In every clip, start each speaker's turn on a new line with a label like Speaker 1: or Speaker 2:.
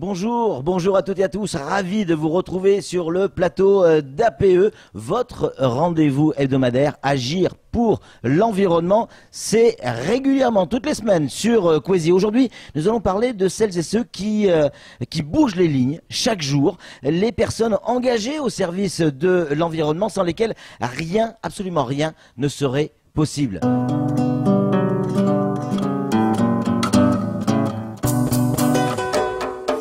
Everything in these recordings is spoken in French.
Speaker 1: Bonjour, bonjour à toutes et à tous, ravi de vous retrouver sur le plateau d'APE, votre rendez-vous hebdomadaire Agir pour l'environnement. C'est régulièrement, toutes les semaines sur Kwesi. Aujourd'hui, nous allons parler de celles et ceux qui bougent les lignes chaque jour, les personnes engagées au service de l'environnement sans lesquelles rien, absolument rien ne serait possible.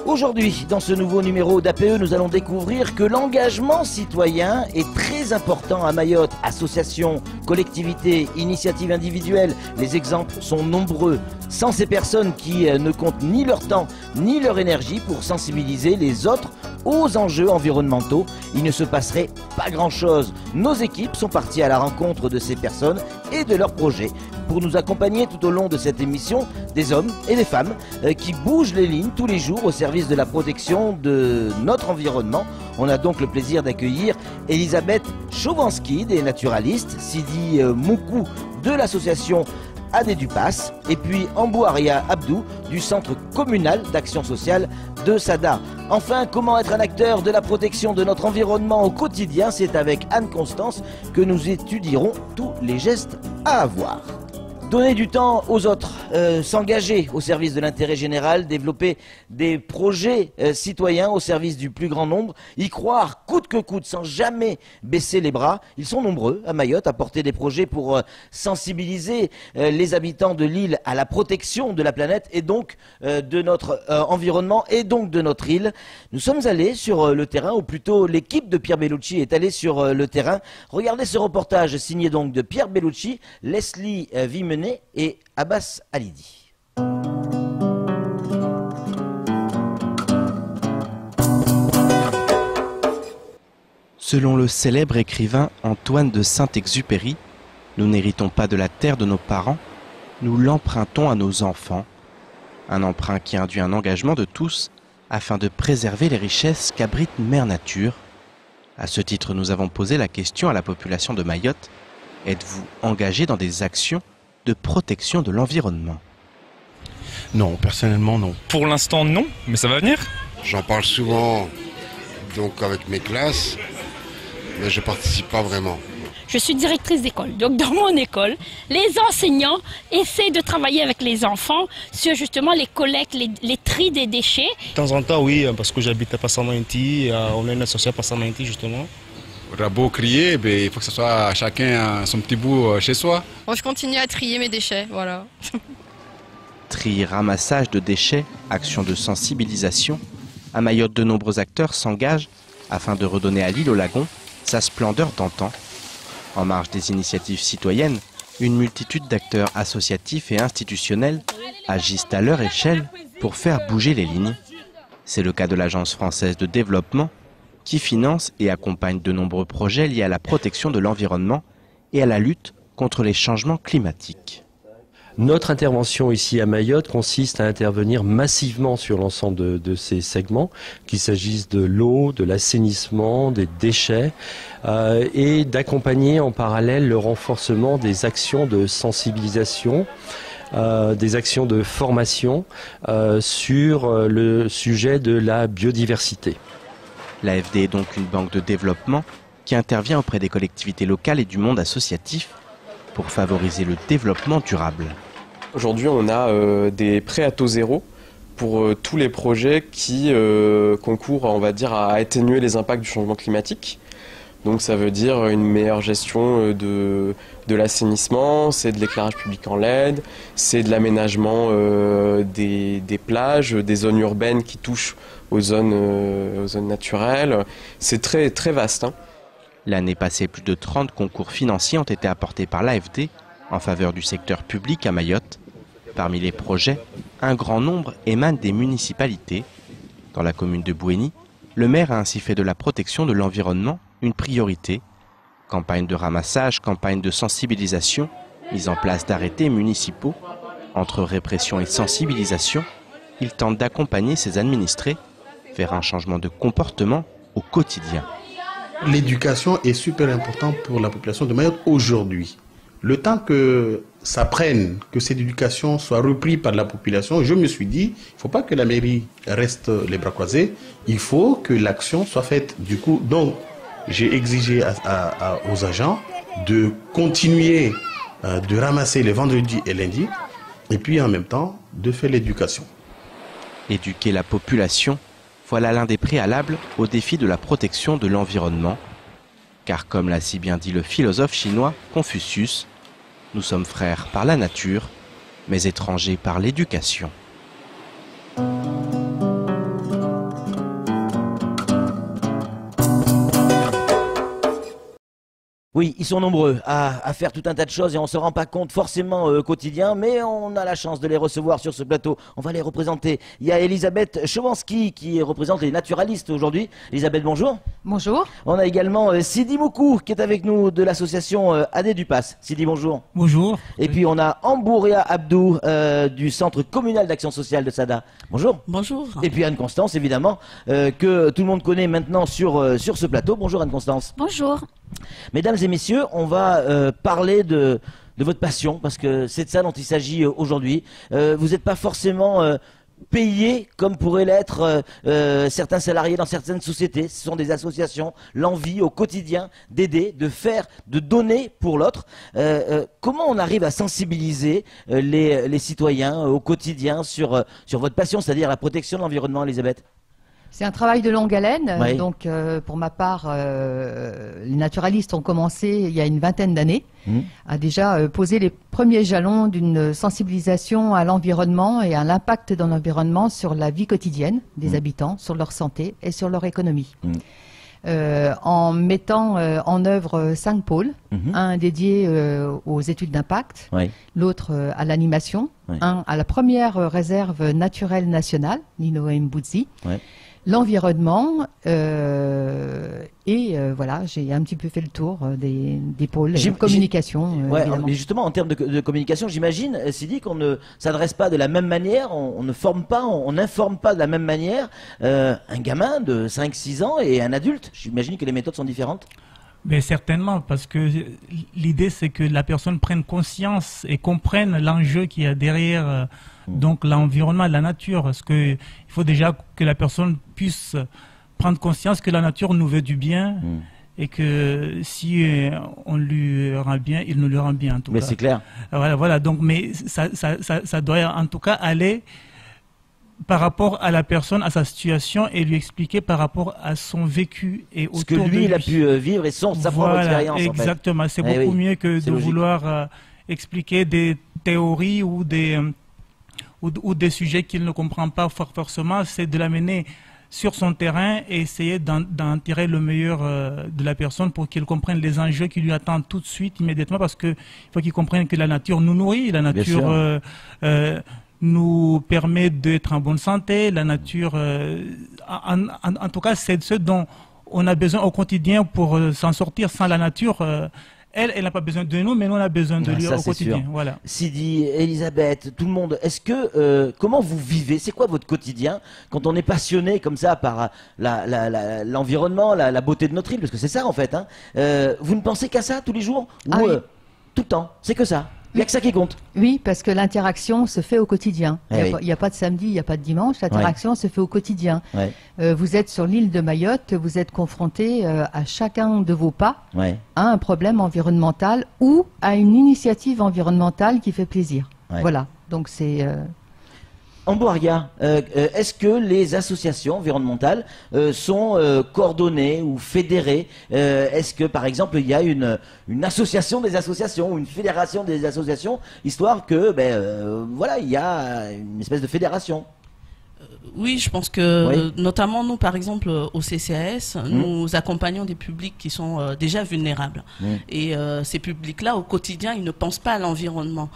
Speaker 1: Aujourd'hui, dans ce nouveau numéro d'APE, nous allons découvrir que l'engagement citoyen est très important à Mayotte. Associations, collectivités, initiatives individuelles, les exemples sont nombreux. Sans ces personnes qui ne comptent ni leur temps ni leur énergie pour sensibiliser les autres aux enjeux environnementaux, il ne se passerait pas grand-chose. Nos équipes sont parties à la rencontre de ces personnes et de leurs projets pour nous accompagner tout au long de cette émission, des hommes et des femmes qui bougent les lignes tous les jours au service de la protection de notre environnement. On a donc le plaisir d'accueillir Elisabeth Chovansky, des naturalistes, Sidi Moukou de l'association Adé-du-Pass, et puis Ambouaria Abdou du Centre communal d'action sociale de Sada. Enfin, comment être un acteur de la protection de notre environnement au quotidien? C'est avec Anne-Constance que nous étudierons tous les gestes à avoir. Donner du temps aux autres, s'engager au service de l'intérêt général, développer des projets citoyens au service du plus grand nombre, y croire coûte que coûte sans jamais baisser les bras. Ils sont nombreux à Mayotte à porter des projets pour sensibiliser les habitants de l'île à la protection de la planète et donc de notre environnement et donc de notre île. Nous sommes allés sur le terrain, ou plutôt l'équipe de Pierre Bellucci est allée sur le terrain. Regardez ce reportage signé donc de Pierre Bellucci, Leslie Vimenet et Abbas Alidi.
Speaker 2: Selon le célèbre écrivain Antoine de Saint-Exupéry, nous n'héritons pas de la terre de nos parents, nous l'empruntons à nos enfants. Un emprunt qui induit un engagement de tous afin de préserver les richesses qu'abrite Mère Nature. À ce titre, nous avons posé la question à la population de Mayotte. Êtes-vous engagé dans des actions de protection de l'environnement?
Speaker 3: Non, personnellement non.
Speaker 4: Pour l'instant non, mais ça va venir.
Speaker 5: J'en parle souvent donc avec mes classes, mais je participe pas vraiment.
Speaker 6: Je suis directrice d'école, donc dans mon école, les enseignants essaient de travailler avec les enfants sur justement les collectes, les tris des déchets.
Speaker 7: De temps en temps oui, parce que j'habite à Passamanti, on a une association à Passamanti justement.
Speaker 8: On a beau crier, mais il faut que ce soit chacun son petit bout chez soi.
Speaker 9: Bon, je continue à trier mes déchets, voilà.
Speaker 2: Tri, ramassage de déchets, action de sensibilisation. À Mayotte, de nombreux acteurs s'engagent afin de redonner à l'île au lagon sa splendeur d'antan. En marge des initiatives citoyennes, une multitude d'acteurs associatifs et institutionnels agissent à leur échelle pour faire bouger les lignes. C'est le cas de l'Agence française de développement, qui finance et accompagne de nombreux projets liés à la protection de l'environnement et à la lutte contre les changements climatiques.
Speaker 10: Notre intervention ici à Mayotte consiste à intervenir massivement sur l'ensemble de ces segments, qu'il s'agisse de l'eau, de l'assainissement, des déchets, et d'accompagner en parallèle le renforcement des actions de sensibilisation, des actions de formation sur le sujet de la biodiversité.
Speaker 2: L'AFD est donc une banque de développement qui intervient auprès des collectivités locales et du monde associatif pour favoriser le développement durable.
Speaker 11: Aujourd'hui, on a des prêts à taux zéro pour tous les projets qui concourent, on va dire, à atténuer les impacts du changement climatique. Donc ça veut dire une meilleure gestion de l'assainissement, c'est de l'éclairage public en LED, c'est de l'aménagement des plages, des zones urbaines qui touchent aux zones naturelles. C'est très, très vaste. Hein.
Speaker 2: L'année passée, plus de 30 concours financiers ont été apportés par l'AFD en faveur du secteur public à Mayotte. Parmi les projets, un grand nombre émanent des municipalités. Dans la commune de Bouéni, le maire a ainsi fait de la protection de l'environnement une priorité. Campagne de ramassage, campagne de sensibilisation, mise en place d'arrêtés municipaux. Entre répression et sensibilisation, il tente d'accompagner ses administrés vers un changement de comportement au quotidien.
Speaker 3: L'éducation est super importante pour la population de Mayotte aujourd'hui. Le temps que s'apprenne, que cette éducation soit reprise par la population, je me suis dit, il ne faut pas que la mairie reste les bras croisés, il faut que l'action soit faite. Du coup, donc, j'ai exigé aux agents de continuer de ramasser les vendredis et lundis, et puis en même temps, de faire l'éducation.
Speaker 2: Éduquer la population, voilà l'un des préalables au défi de la protection de l'environnement. Car comme l'a si bien dit le philosophe chinois Confucius, nous sommes frères par la nature, mais étrangers par l'éducation.
Speaker 1: Oui, ils sont nombreux à faire tout un tas de choses et on ne se rend pas compte forcément au quotidien, mais on a la chance de les recevoir sur ce plateau. On va les représenter. Il y a Elisabeth Chovansky qui représente les naturalistes aujourd'hui. Elisabeth, bonjour.
Speaker 12: Bonjour.
Speaker 1: On a également Sidi Moukou qui est avec nous de l'association AD du Pass. Sidi, bonjour.
Speaker 13: Bonjour.
Speaker 1: Et puis on a Ambouria Abdou du Centre communal d'action sociale de Sada. Bonjour.
Speaker 14: Bonjour.
Speaker 1: Et puis Anne-Constance, évidemment, que tout le monde connaît maintenant sur ce plateau. Bonjour Anne-Constance.
Speaker 12: Bonjour.
Speaker 1: Mesdames et messieurs, on va parler de votre passion, parce que c'est de ça dont il s'agit aujourd'hui. Vous n'êtes pas forcément payé comme pourraient l'être certains salariés dans certaines sociétés. Ce sont des associations, l'envie au quotidien d'aider, de faire, de donner pour l'autre. Comment on arrive à sensibiliser les citoyens au quotidien sur votre passion, c'est-à-dire la protection de l'environnement, Elisabeth ?
Speaker 12: C'est un travail de longue haleine.
Speaker 1: Oui.
Speaker 12: Donc, pour ma part, les naturalistes ont commencé il y a une vingtaine d'années à déjà poser les premiers jalons d'une sensibilisation à l'environnement et à l'impact dans l'environnement sur la vie quotidienne des habitants, sur leur santé et sur leur économie. En mettant en œuvre 5 pôles, un dédié aux études d'impact, l'autre à l'animation, un à la première réserve naturelle nationale, Nino Mbudzi, l'environnement, et voilà, j'ai un petit peu fait le tour des pôles de communication.
Speaker 1: Mais justement, en termes de communication, j'imagine, Sidi, qu'on ne s'adresse pas de la même manière, on ne forme pas, on n'informe pas de la même manière un gamin de 5-6 ans et un adulte. J'imagine que les méthodes sont différentes.
Speaker 13: Mais certainement, parce que l'idée, c'est que la personne prenne conscience et comprenne l'enjeu qu'il y a derrière donc l'environnement, la nature. Parce que il faut déjà que la personne puisse prendre conscience que la nature nous veut du bien et que si on lui rend bien, il nous le rend bien en tout cas.
Speaker 1: Mais c'est clair.
Speaker 13: Voilà. Donc, mais ça doit en tout cas aller par rapport à la personne, à sa situation, et lui expliquer par rapport à son vécu et autour de lui.
Speaker 1: Ce que lui, il a pu vivre et sa propre expérience.
Speaker 13: Exactement. En fait. C'est beaucoup mieux que de vouloir expliquer des théories ou des sujets qu'il ne comprend pas forcément. C'est de l'amener sur son terrain et essayer d'en tirer le meilleur de la personne pour qu'il comprenne les enjeux qui lui attendent tout de suite, immédiatement, parce qu'il faut qu'il comprenne que la nature nous nourrit, la nature nous permet d'être en bonne santé, la nature, en tout cas, c'est ce dont on a besoin au quotidien pour s'en sortir. Sans la nature, elle n'a pas besoin de nous, mais nous on a besoin de lui au quotidien. Voilà.
Speaker 1: Sidi, Elisabeth, tout le monde, est-ce que comment vous vivez? C'est quoi votre quotidien quand on est passionné comme ça par l'environnement, la beauté de notre île? Parce que c'est ça en fait. Hein. Vous ne pensez qu'à ça tous les jours ou tout le temps? C'est que ça? Il n'y a que ça qui compte.
Speaker 12: Oui, parce que l'interaction se fait au quotidien. Il n'y a pas de samedi, il n'y a pas de dimanche. L'interaction se fait au quotidien. Vous êtes sur l'île de Mayotte, vous êtes confronté à chacun de vos pas à un problème environnemental ou à une initiative environnementale qui fait plaisir. Voilà. Donc c'est...
Speaker 1: Ambouria, est-ce que les associations environnementales sont coordonnées ou fédérées? Est-ce que, par exemple, il y a une association des associations ou une fédération des associations, histoire que, voilà, il y a une espèce de fédération?
Speaker 14: Oui, je pense que notamment nous, par exemple, au CCAS, nous accompagnons des publics qui sont déjà vulnérables. Et ces publics-là, au quotidien, ils ne pensent pas à l'environnement.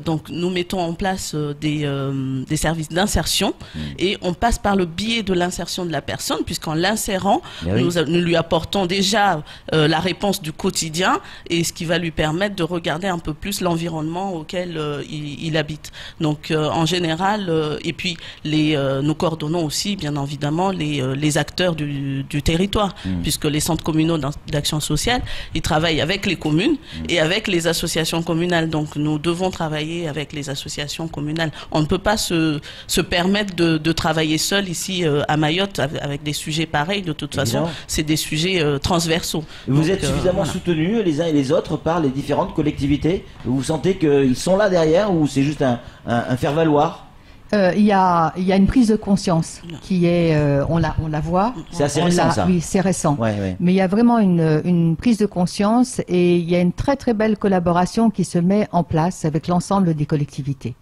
Speaker 14: Donc, nous mettons en place des services d'insertion et on passe par le biais de l'insertion de la personne, puisqu'en l'insérant, nous lui apportons déjà la réponse du quotidien et ce qui va lui permettre de regarder un peu plus l'environnement auquel il habite. Donc, en général, et puis nous coordonnons aussi, bien évidemment, les acteurs du territoire, puisque les centres communaux d'action sociale, ils travaillent avec les communes et avec les associations communales. Donc nous devons travailler avec les associations communales. On ne peut pas se permettre de travailler seul ici à Mayotte avec des sujets pareils. De toute façon, c'est des sujets transversaux.
Speaker 1: Vous êtes suffisamment soutenus les uns et les autres par les différentes collectivités? Vous sentez qu'ils sont là derrière ou c'est juste un faire-valoir?
Speaker 12: Il y a une prise de conscience qui est, on la voit.
Speaker 1: C'est assez récent, ça.
Speaker 12: Oui, c'est récent. Mais il y a vraiment une prise de conscience et il y a une très très belle collaboration qui se met en place avec l'ensemble des collectivités.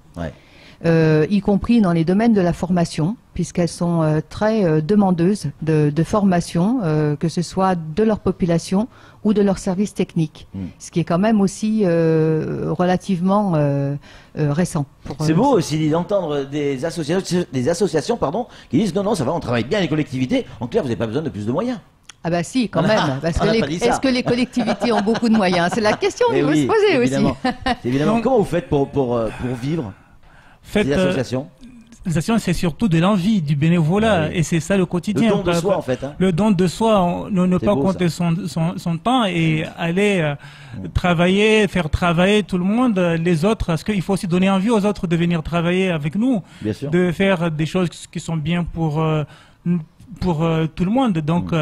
Speaker 12: Y compris dans les domaines de la formation, puisqu'elles sont très demandeuses de formation, que ce soit de leur population ou de leurs services techniques, ce qui est quand même aussi relativement récent.
Speaker 1: C'est beau aussi d'entendre des associations qui disent non, ça va, on travaille bien les collectivités, en clair, vous n'avez pas besoin de plus de moyens.
Speaker 12: Ah bah si, quand même, parce que est-ce que les collectivités ont beaucoup de moyens? C'est la question qu'il faut se poser
Speaker 1: évidemment.
Speaker 12: aussi.
Speaker 1: Évidemment. Comment vous faites pour vivre ces associations?
Speaker 13: L'association, c'est surtout de l'envie, du bénévolat, et c'est ça le quotidien.
Speaker 1: Le don de soi, en fait.
Speaker 13: Le don de soi, ne pas compter son temps et aller travailler, faire travailler tout le monde, les autres, parce qu'il faut aussi donner envie aux autres de venir travailler avec nous, de faire des choses qui sont bien pour tout le monde. Donc,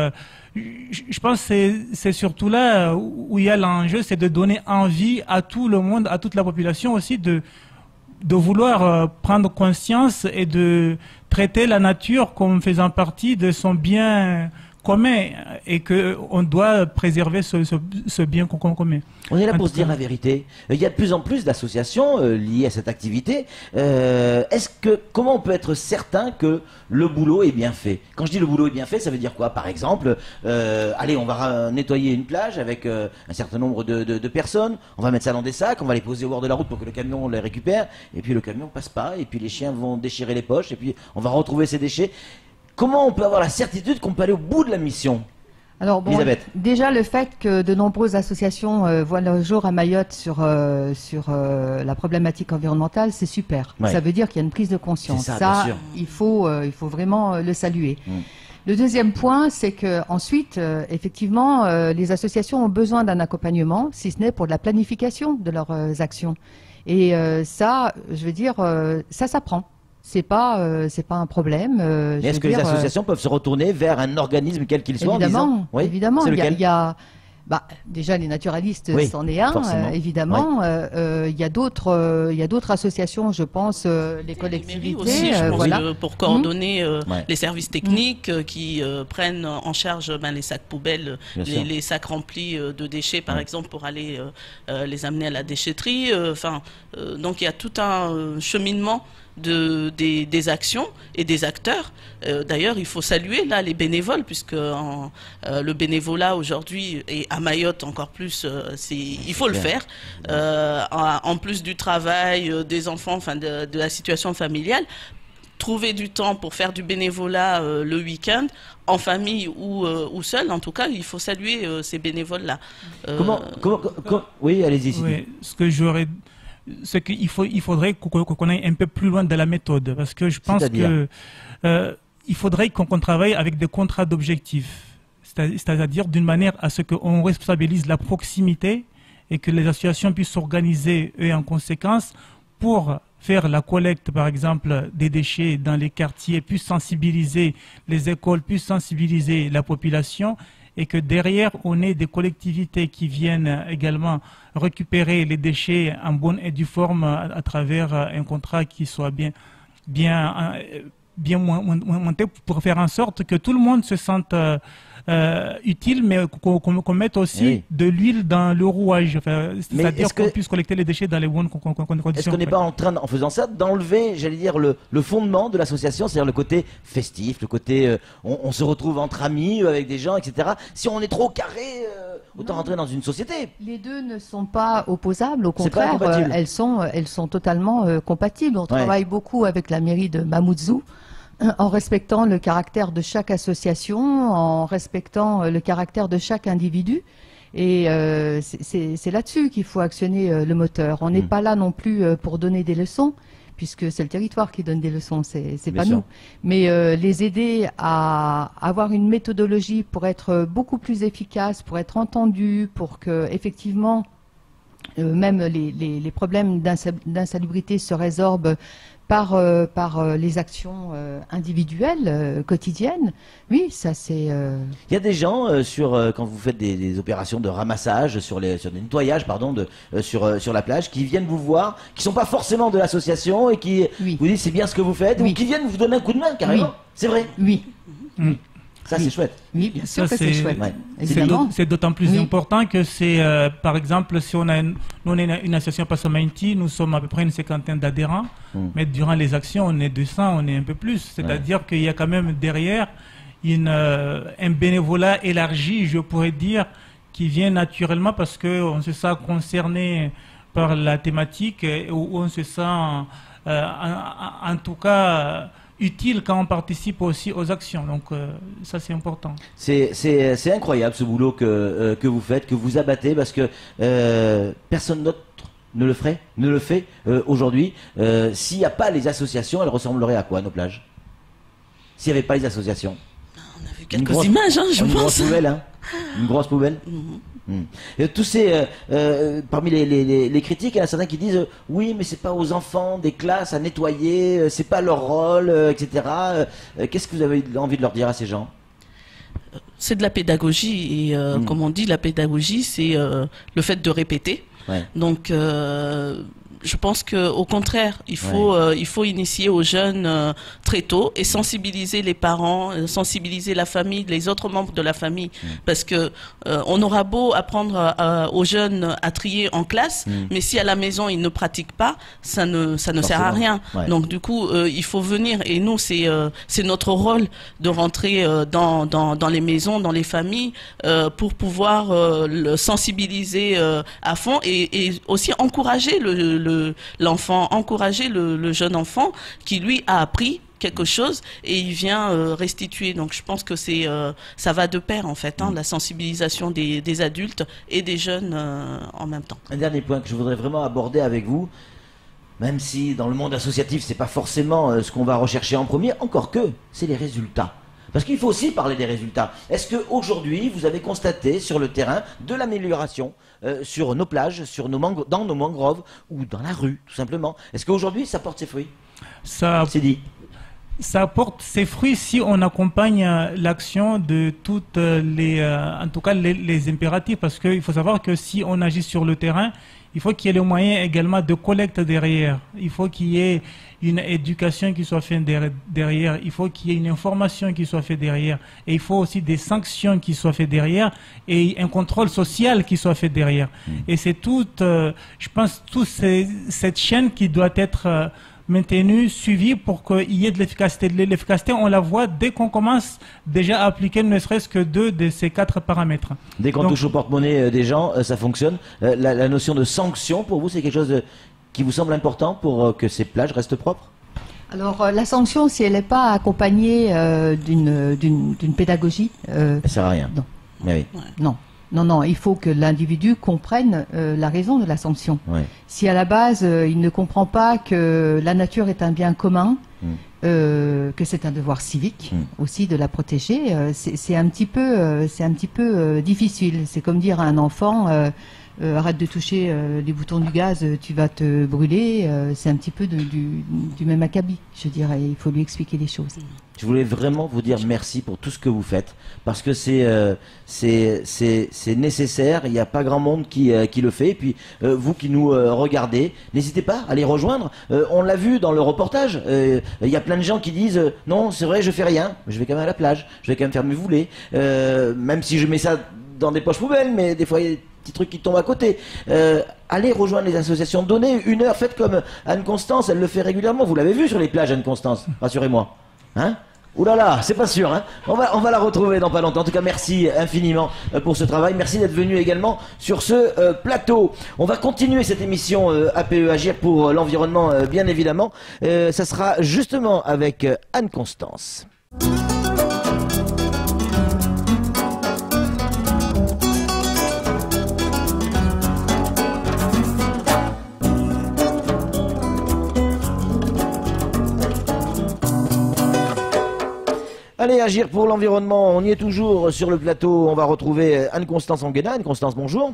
Speaker 13: je pense que c'est surtout là où il y a l'enjeu, c'est de donner envie à tout le monde, à toute la population aussi de vouloir prendre conscience et de traiter la nature comme faisant partie de son bien commun et qu'on doit préserver ce bien commun.
Speaker 1: On est là pour se dire la vérité. Il y a de plus en plus d'associations liées à cette activité. Comment on peut être certain que le boulot est bien fait? Quand je dis le boulot est bien fait, ça veut dire quoi? Par exemple, allez, on va nettoyer une plage avec un certain nombre de personnes, on va mettre ça dans des sacs, on va les poser au bord de la route pour que le camion les récupère, et puis le camion passe pas, et puis les chiens vont déchirer les poches, et puis on va retrouver ces déchets. Comment on peut avoir la certitude qu'on peut aller au bout de la mission?
Speaker 12: Alors bon, déjà le fait que de nombreuses associations voient le jour à Mayotte sur la problématique environnementale, c'est super. Ça veut dire qu'il y a une prise de conscience. Ça il faut vraiment le saluer. Le deuxième point, c'est que ensuite, effectivement, les associations ont besoin d'un accompagnement, si ce n'est pour de la planification de leurs actions. Et ça, je veux dire, ça s'apprend. C'est pas un problème.
Speaker 1: Est-ce que les associations peuvent se retourner vers un organisme quel qu'il soit?
Speaker 12: Évidemment,
Speaker 1: en disant,
Speaker 12: évidemment. Il y a déjà les naturalistes, c'en est un, évidemment. Il y a d'autres associations, je pense, les collectivités
Speaker 14: aussi, pour coordonner les services techniques qui prennent en charge les sacs poubelles, les sacs remplis de déchets, par exemple, pour aller les amener à la déchetterie. Donc il y a tout un cheminement des actions et des acteurs. D'ailleurs, il faut saluer là les bénévoles, puisque le bénévolat aujourd'hui, et à Mayotte encore plus, il faut le faire. En plus du travail, des enfants, de la situation familiale, trouver du temps pour faire du bénévolat le week-end, en famille ou seul, en tout cas, il faut saluer ces bénévoles-là.
Speaker 1: Oui, allez-y.
Speaker 13: Oui, ce qu'il faudrait qu'on aille un peu plus loin de la méthode, parce que je pense que il faudrait qu'on travaille avec des contrats d'objectifs, c'est-à-dire d'une manière à ce qu'on responsabilise la proximité et que les associations puissent s'organiser en conséquence pour faire la collecte, par exemple, des déchets dans les quartiers, puissent sensibiliser les écoles, puissent sensibiliser la population, et que derrière, on ait des collectivités qui viennent également récupérer les déchets en bonne et due forme à travers un contrat qui soit bien monté pour faire en sorte que tout le monde se sente utile, mais qu'on mette aussi de l'huile dans le rouage, c'est-à-dire qu'on puisse collecter les déchets dans les bonnes conditions.
Speaker 1: Est-ce qu'on n'est pas en train, en faisant ça, d'enlever, j'allais dire, le fondement de l'association, c'est-à-dire le côté festif, le côté on se retrouve entre amis, avec des gens, etc. Si on est trop carré, autant rentrer dans une société.
Speaker 12: Les deux ne sont pas opposables, au contraire, elles sont totalement compatibles. On travaille beaucoup avec la mairie de Mamoudzou, en respectant le caractère de chaque association, en respectant le caractère de chaque individu. Et c'est là-dessus qu'il faut actionner le moteur. On n'est pas là non plus pour donner des leçons, puisque c'est le territoire qui donne des leçons, c'est
Speaker 1: Bien
Speaker 12: pas
Speaker 1: sûr.
Speaker 12: nous. Mais les aider à avoir une méthodologie pour être beaucoup plus efficace, pour être entendus, pour que effectivement même les problèmes d'insalubrité se résorbent par les actions individuelles, quotidiennes. Oui, ça c'est...
Speaker 1: Il y a des gens quand vous faites des opérations de ramassage, sur des nettoyages, pardon, sur la plage, qui viennent vous voir, qui sont pas forcément de l'association et qui vous disent c'est bien ce que vous faites, ou qui viennent vous donner un coup de main carrément.
Speaker 12: Oui.
Speaker 1: C'est vrai.
Speaker 12: Oui.
Speaker 1: Ça c'est chouette.
Speaker 12: Oui, bien sûr
Speaker 13: Ça,
Speaker 12: que c'est chouette. Évidemment.
Speaker 13: C'est d'autant plus important que c'est, par exemple, si on est une association Passamainti, nous sommes à peu près une cinquantaine d'adhérents, mais durant les actions, on est 200, on est un peu plus. C'est-à-dire qu'il y a quand même derrière un bénévolat élargi, je pourrais dire, qui vient naturellement parce qu'on se sent concerné par la thématique, où on se sent, en tout cas, utile quand on participe aussi aux actions. Donc ça c'est important.
Speaker 1: C'est incroyable ce boulot que vous faites, que vous abattez, parce que personne d'autre ne le fait aujourd'hui. S'il n'y a pas les associations, elles ressembleraient à quoi nos plages? S'il n'y avait pas les associations?
Speaker 14: On a vu quelques images, hein, je pense.
Speaker 1: Une grosse poubelle, hein. Une grosse poubelle. Et tous ces, parmi les critiques, il y en a certains qui disent oui, mais c'est pas aux enfants des classes à nettoyer, c'est pas leur rôle, etc. Qu'est-ce que vous avez envie de leur dire à ces gens?
Speaker 14: C'est de la pédagogie et comme on dit, la pédagogie, c'est le fait de répéter.
Speaker 1: Ouais.
Speaker 14: Donc je pense que au contraire, il faut initier aux jeunes très tôt et sensibiliser les parents, sensibiliser la famille, les autres membres de la famille, parce que on aura beau apprendre aux jeunes à trier en classe, mais si à la maison ils ne pratiquent pas, ça ne sert à rien.
Speaker 1: Ouais.
Speaker 14: Donc du coup, il faut venir et nous c'est notre rôle de rentrer dans les maisons, dans les familles, pour pouvoir le sensibiliser à fond et aussi encourager l'enfant, encourager le jeune enfant qui lui a appris quelque chose et il vient restituer. Donc je pense que ça va de pair en fait, la sensibilisation des adultes et des jeunes en même temps.
Speaker 1: Un dernier point que je voudrais vraiment aborder avec vous, même si dans le monde associatif c'est pas forcément ce qu'on va rechercher en premier, encore que c'est les résultats. Parce qu'il faut aussi parler des résultats. Est-ce qu'aujourd'hui, vous avez constaté sur le terrain de l'amélioration sur nos plages, dans nos mangroves ou dans la rue, tout simplement? Est-ce qu'aujourd'hui, ça porte ses fruits? C'est dit.
Speaker 13: Ça porte ses fruits si on accompagne l'action de toutes en tout cas les impératifs, parce qu'il faut savoir que si on agit sur le terrain, il faut qu'il y ait le moyen également de collecte derrière. Il faut qu'il y ait une éducation qui soit faite derrière. Il faut qu'il y ait une information qui soit faite derrière. Et il faut aussi des sanctions qui soient faites derrière et un contrôle social qui soit fait derrière. Et c'est je pense, toute cette chaîne qui doit être maintenue, suivie pour qu'il y ait de l'efficacité. L'efficacité, on la voit dès qu'on commence déjà à appliquer ne serait-ce que 2 de ces 4 paramètres.
Speaker 1: Dès qu'on touche au porte-monnaie des gens, ça fonctionne. La notion de sanction, pour vous, c'est quelque chose qui vous semble important pour que ces plages restent propres?
Speaker 12: Alors la sanction, si elle n'est pas accompagnée d'une pédagogie...
Speaker 1: ça ne sert à rien.
Speaker 12: Non.
Speaker 1: Mais oui.
Speaker 12: Non, il faut que l'individu comprenne la raison de la sanction.
Speaker 1: Ouais.
Speaker 12: Si à la base, il ne comprend pas que la nature est un bien commun, que c'est un devoir civique aussi de la protéger, c'est un petit peu difficile. C'est comme dire à un enfant... arrête de toucher les boutons du gaz, tu vas te brûler. C'est un petit peu du même acabit, je dirais. Il faut lui expliquer les choses.
Speaker 1: Je voulais vraiment vous dire merci pour tout ce que vous faites, parce que c'est nécessaire. Il n'y a pas grand monde qui le fait. Et puis vous qui nous regardez, n'hésitez pas à les rejoindre. On l'a vu dans le reportage. Il y a plein de gens qui disent non, c'est vrai, je fais rien, mais je vais quand même à la plage, je vais quand même faire mes foulées, même si je mets ça dans des poches poubelles, mais des fois il y a des petits trucs qui tombent à côté. Allez rejoindre les associations, donnez 1 heure, faites comme Anne-Constance, elle le fait régulièrement. Vous l'avez vu sur les plages, Anne-Constance, rassurez-moi. Hein? Ouh là là, c'est pas sûr, hein. On va la retrouver dans pas longtemps. En tout cas, merci infiniment pour ce travail. Merci d'être venu également sur ce plateau. On va continuer cette émission APE Agir pour l'environnement, bien évidemment. Ça sera justement avec Anne-Constance. Allez, agir pour l'environnement, on y est toujours sur le plateau. On va retrouver Anne-Constance Anguena. Anne-Constance, bonjour.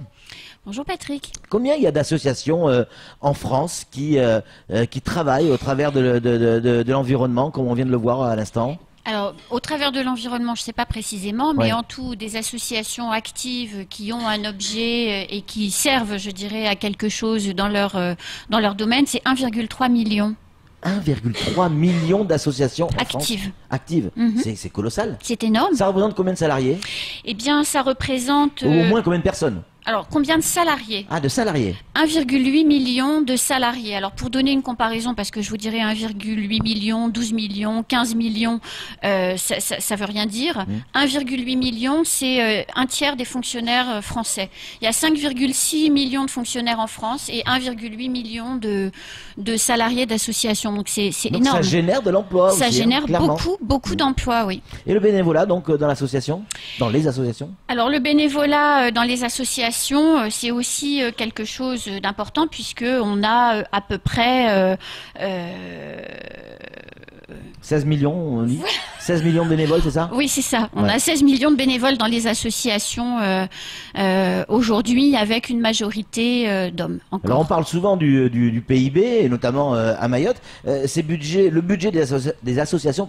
Speaker 15: Bonjour Patrick.
Speaker 1: Combien il y a d'associations en France qui travaillent au travers de l'environnement, comme on vient de le voir à l'instant?
Speaker 15: Alors, au travers de l'environnement, je ne sais pas précisément, mais
Speaker 1: Ouais.
Speaker 15: en tout, des associations actives qui ont un objet et qui servent, je dirais, à quelque chose dans leur domaine, c'est 1,3 million.
Speaker 1: 1,3 million d'associations en
Speaker 15: Actives.
Speaker 1: France. Actives.
Speaker 15: Mhm.
Speaker 1: C'est colossal.
Speaker 15: C'est énorme.
Speaker 1: Ça représente combien de salariés?
Speaker 15: Eh bien, ça représente...
Speaker 1: Ou au moins combien de personnes?
Speaker 15: Alors, combien de salariés?
Speaker 1: Ah, de salariés.
Speaker 15: 1,8 million de salariés. Alors, pour donner une comparaison, parce que je vous dirais 1,8 million, 12 millions, 15 millions, ça veut rien dire. 1,8 million, c'est un tiers des fonctionnaires français. Il y a 5,6 millions de fonctionnaires en France et 1,8 million de salariés d'associations. Donc, c'est
Speaker 1: Donc
Speaker 15: énorme.
Speaker 1: ça génère de l'emploi
Speaker 15: Ça
Speaker 1: aussi,
Speaker 15: génère
Speaker 1: clairement.
Speaker 15: beaucoup d'emplois, oui.
Speaker 1: Et le bénévolat, donc, dans l'association? Dans les associations?
Speaker 15: Alors le bénévolat dans les associations, c'est aussi quelque chose d'important puisque on a à peu près
Speaker 1: 16 millions, on dit 16 millions de bénévoles, c'est ça?
Speaker 15: oui, c'est ça. On
Speaker 1: Ouais.
Speaker 15: a 16 millions de bénévoles dans les associations aujourd'hui avec une majorité d'hommes.
Speaker 1: Alors on parle souvent du PIB, et notamment à Mayotte. Le budget des associations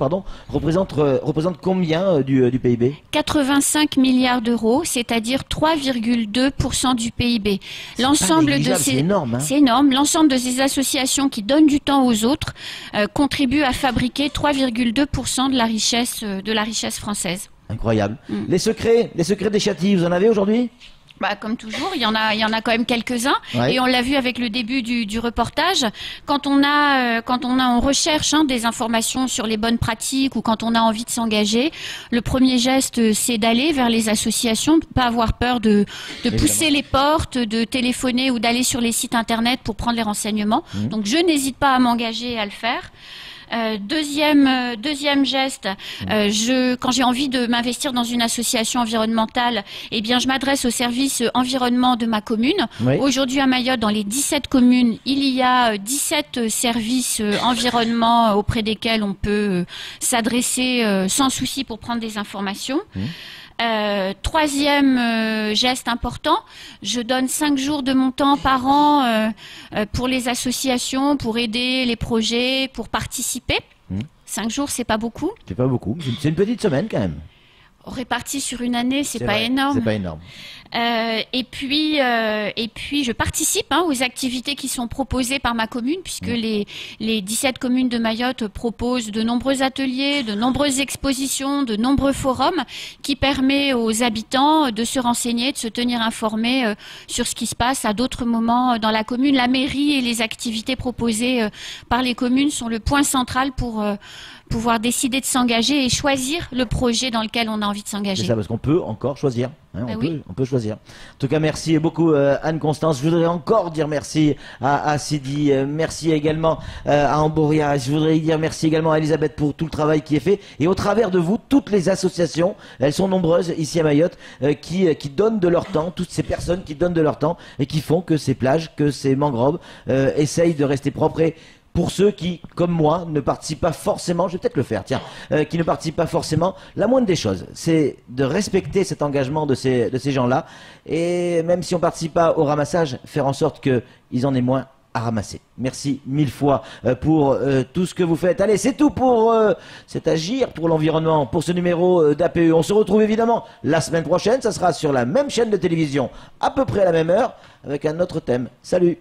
Speaker 1: représente combien du PIB?
Speaker 15: 85 milliards d'euros, c'est-à-dire 3,2% du PIB. L'ensemble de
Speaker 1: négligeable,
Speaker 15: ces
Speaker 1: c'est énorme, hein.
Speaker 15: c'est énorme. L'ensemble de ces associations qui donnent du temps aux autres contribuent à fabriquer 3,2% de la richesse française.
Speaker 1: Incroyable. Les secrets des châtilles, vous en avez aujourd'hui?
Speaker 15: Bah, comme toujours, il y en a quand même quelques-uns.
Speaker 1: Ouais.
Speaker 15: Et on l'a vu avec le début du reportage. Quand on recherche des informations sur les bonnes pratiques ou quand on a envie de s'engager, le premier geste, c'est d'aller vers les associations, de pas avoir peur de pousser les portes, de téléphoner ou d'aller sur les sites internet pour prendre les renseignements. Donc, je n'hésite pas à m'engager et à le faire. Deuxième geste, quand j'ai envie de m'investir dans une association environnementale, eh bien, je m'adresse au service environnement de ma commune.
Speaker 1: Oui.
Speaker 15: Aujourd'hui, à Mayotte, dans les 17 communes, il y a 17 services environnement auprès desquels on peut s'adresser sans souci pour prendre des informations. Troisième geste important, je donne 5 jours de mon temps par an pour les associations, pour aider les projets, pour participer. 5 jours, c'est pas beaucoup.
Speaker 1: C'est pas beaucoup. C'est une petite semaine quand même.
Speaker 15: Réparti sur une année, c'est pas
Speaker 1: vrai,
Speaker 15: énorme.
Speaker 1: C'est pas énorme.
Speaker 15: Et puis, je participe aux activités qui sont proposées par ma commune, puisque les 17 communes de Mayotte proposent de nombreux ateliers, de nombreuses expositions, de nombreux forums, qui permettent aux habitants de se renseigner, de se tenir informés sur ce qui se passe à d'autres moments dans la commune. La mairie et les activités proposées par les communes sont le point central pour pouvoir décider de s'engager et choisir le projet dans lequel on a envie de s'engager.
Speaker 1: C'est ça, parce qu'on peut encore choisir. Hein,
Speaker 15: Ah oui.
Speaker 1: on peut choisir. En tout cas, merci beaucoup Anne-Constance. Je voudrais encore dire merci à Sidi, merci également à Amboria. Je voudrais dire merci également à Elisabeth pour tout le travail qui est fait. Et au travers de vous, toutes les associations, elles sont nombreuses ici à Mayotte, qui donnent de leur temps, toutes ces personnes qui donnent de leur temps et qui font que ces plages, que ces mangroves essayent de rester propres. Et pour ceux qui, comme moi, ne participent pas forcément, je vais peut-être le faire, tiens, qui ne participent pas forcément, la moindre des choses, c'est de respecter cet engagement de ces gens-là, et même si on ne participe pas au ramassage, faire en sorte qu'ils en aient moins à ramasser. Merci 1000 fois pour tout ce que vous faites. Allez, c'est tout pour cet Agir pour l'environnement, pour ce numéro d'APE. On se retrouve évidemment la semaine prochaine, ça sera sur la même chaîne de télévision, à peu près à la même heure, avec un autre thème. Salut!